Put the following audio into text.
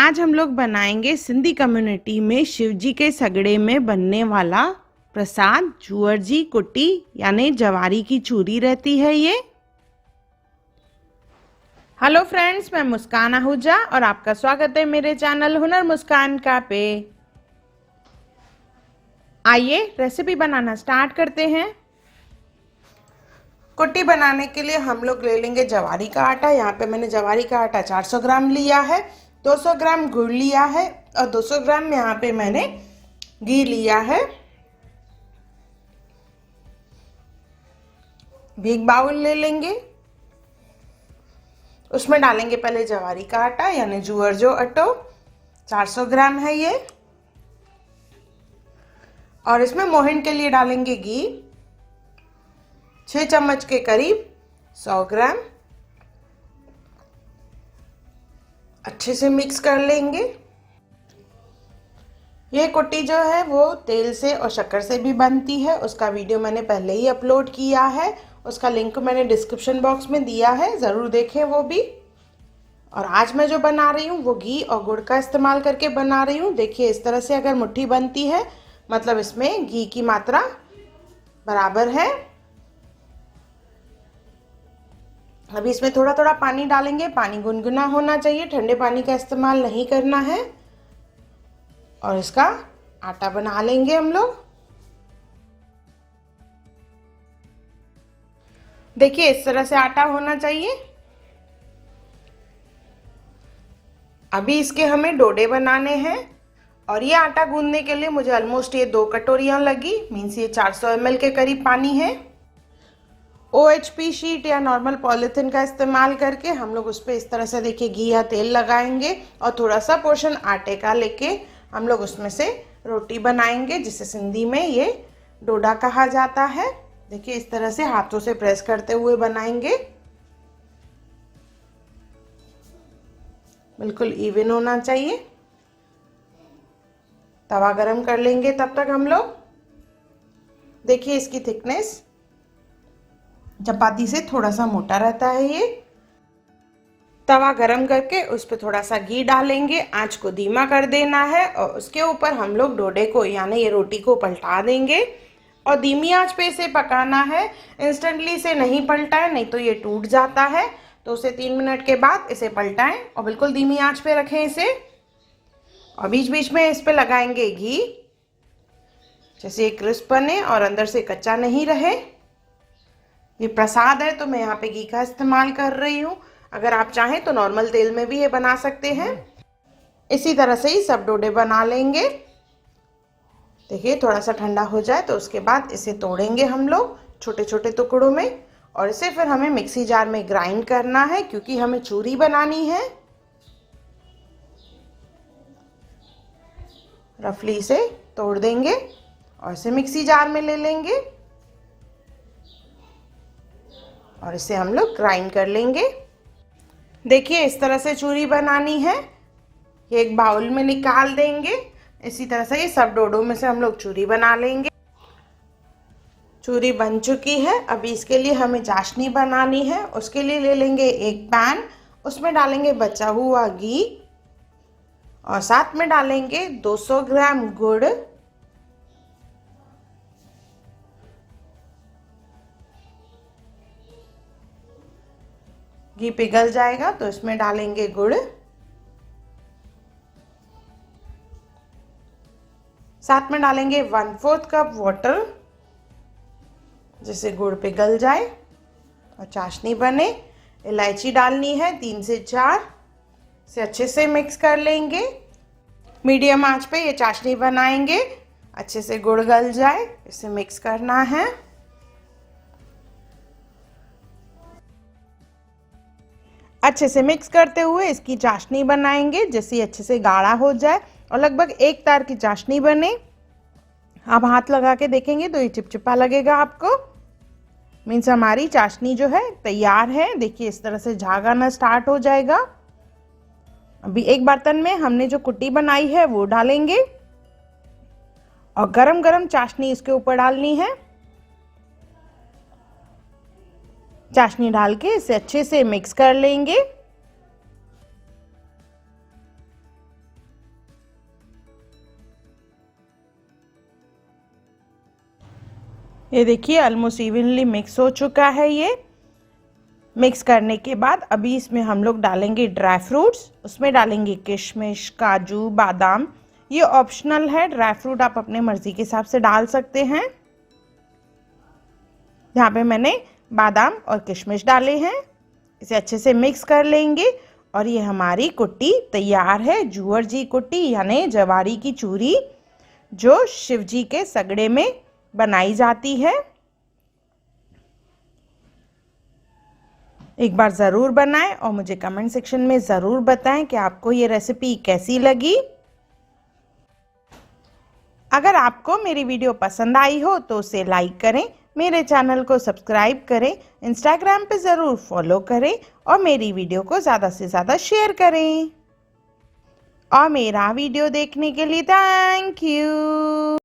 आज हम लोग बनाएंगे सिंधी कम्युनिटी में शिव जी के सगड़े में बनने वाला प्रसाद जूअर जी कुट्टी यानी जवारी की चूरी रहती है ये। हेलो फ्रेंड्स, मैं मुस्कान आहूजा और आपका स्वागत है मेरे चैनल हुनर मुस्कान का पे। आइए रेसिपी बनाना स्टार्ट करते हैं। कुट्टी बनाने के लिए हम लोग ले लेंगे जवारी का आटा। यहाँ पे मैंने जवारी का आटा 400 ग्राम लिया है, 200 ग्राम गुड़ लिया है और 200 ग्राम यहाँ पे मैंने घी लिया है। एक बाउल ले लेंगे, उसमें डालेंगे पहले जवारी का आटा यानी जूअर जो अटो 400 ग्राम है ये, और इसमें मोहन के लिए डालेंगे घी 6 चम्मच के करीब 100 ग्राम। अच्छे से मिक्स कर लेंगे। ये कुट्टी जो है वो तेल से और शक्कर से भी बनती है, उसका वीडियो मैंने पहले ही अपलोड किया है, उसका लिंक मैंने डिस्क्रिप्शन बॉक्स में दिया है, ज़रूर देखें वो भी। और आज मैं जो बना रही हूँ वो घी और गुड़ का इस्तेमाल करके बना रही हूँ। देखिए इस तरह से अगर मुट्ठी बनती है मतलब इसमें घी की मात्रा बराबर है। अभी इसमें थोड़ा थोड़ा पानी डालेंगे, पानी गुनगुना होना चाहिए, ठंडे पानी का इस्तेमाल नहीं करना है। और इसका आटा बना लेंगे हम लोग। देखिए इस तरह से आटा होना चाहिए। अभी इसके हमें डोडे बनाने हैं और ये आटा गूंदने के लिए मुझे ऑलमोस्ट ये 2 कटोरियां लगी, मीन्स ये 400 ml के करीब पानी है। OHP शीट या नॉर्मल पॉलीथिन का इस्तेमाल करके हम लोग उस पर इस तरह से देखिए घी या तेल लगाएंगे और थोड़ा सा पोर्शन आटे का लेके हम लोग उसमें से रोटी बनाएंगे, जिसे सिंधी में ये डोडा कहा जाता है। देखिए इस तरह से हाथों से प्रेस करते हुए बनाएंगे, बिल्कुल इवन होना चाहिए। तवा गरम कर लेंगे तब तक हम लोग। देखिए इसकी थिकनेस चपाती से थोड़ा सा मोटा रहता है ये। तवा गरम करके उस पर थोड़ा सा घी डालेंगे, आंच को धीमा कर देना है और उसके ऊपर हम लोग डोडे को यानी ये रोटी को पलटा देंगे और धीमी आंच पे इसे पकाना है। इंस्टेंटली इसे नहीं पलटाएं, नहीं तो ये टूट जाता है। तो उसे 3 मिनट के बाद इसे पलटाएं और बिल्कुल धीमी आंच पे रखें इसे। और बीच बीच में इस पे लगाएंगे घी, जैसे ये क्रिस्प बने और अंदर से कच्चा नहीं रहे। ये प्रसाद है तो मैं यहाँ पे घी का इस्तेमाल कर रही हूँ, अगर आप चाहें तो नॉर्मल तेल में भी ये बना सकते हैं। इसी तरह से ही सब डोडे बना लेंगे। देखिए थोड़ा सा ठंडा हो जाए तो उसके बाद इसे तोड़ेंगे हम लोग छोटे छोटे टुकड़ों में और इसे फिर हमें मिक्सी जार में ग्राइंड करना है, क्योंकि हमें चूरी बनानी है। रफली इसे तोड़ देंगे और इसे मिक्सी जार में ले लेंगे और इसे हम लोग ग्राइंड कर लेंगे। देखिए इस तरह से चूरी बनानी है। ये एक बाउल में निकाल देंगे। इसी तरह से ये सब डोडों में से हम लोग चूरी बना लेंगे। चूरी बन चुकी है। अभी इसके लिए हमें चाशनी बनानी है। उसके लिए ले लेंगे एक पैन, उसमें डालेंगे बचा हुआ घी और साथ में डालेंगे 200 ग्राम गुड़। घी पिघल जाएगा तो इसमें डालेंगे गुड़, साथ में डालेंगे 1/4 कप वाटर, जिससे गुड़ पिघल जाए और चाशनी बने। इलायची डालनी है 3 से 4, से अच्छे से मिक्स कर लेंगे। मीडियम आंच पे ये चाशनी बनाएंगे, अच्छे से गुड़ गल जाए, इसे मिक्स करना है। अच्छे से मिक्स करते हुए इसकी चाशनी बनाएंगे, जिससे अच्छे से गाढ़ा हो जाए और लगभग 1 तार की चाशनी बने। आप हाथ लगा के देखेंगे तो ये चिपचिपा लगेगा आपको, मीन्स हमारी चाशनी जो है तैयार है। देखिए इस तरह से झाग आना स्टार्ट हो जाएगा। अभी एक बर्तन में हमने जो कुट्टी बनाई है वो डालेंगे और गरम गरम चाशनी इसके ऊपर डालनी है। चाशनी डाल के इसे अच्छे से मिक्स कर लेंगे। ये देखिए ऑलमोस्ट इवनली मिक्स हो चुका है। ये मिक्स करने के बाद अभी इसमें हम लोग डालेंगे ड्राई फ्रूट्स। उसमें डालेंगे किशमिश, काजू, बादाम। ये ऑप्शनल है, ड्राई फ्रूट आप अपने मर्जी के हिसाब से डाल सकते हैं। यहाँ पे मैंने बादाम और किशमिश डाले हैं। इसे अच्छे से मिक्स कर लेंगे और ये हमारी कुट्टी तैयार है। जूअर जी कुट्टी यानी जवारी की चूरी, जो शिव जी के सगड़े में बनाई जाती है। एक बार ज़रूर बनाएं और मुझे कमेंट सेक्शन में ज़रूर बताएं कि आपको ये रेसिपी कैसी लगी। अगर आपको मेरी वीडियो पसंद आई हो तो उसे लाइक करें, मेरे चैनल को सब्सक्राइब करें, इंस्टाग्राम पे ज़रूर फॉलो करें और मेरी वीडियो को ज़्यादा से ज़्यादा शेयर करें। और मेरा वीडियो देखने के लिए थैंक यू।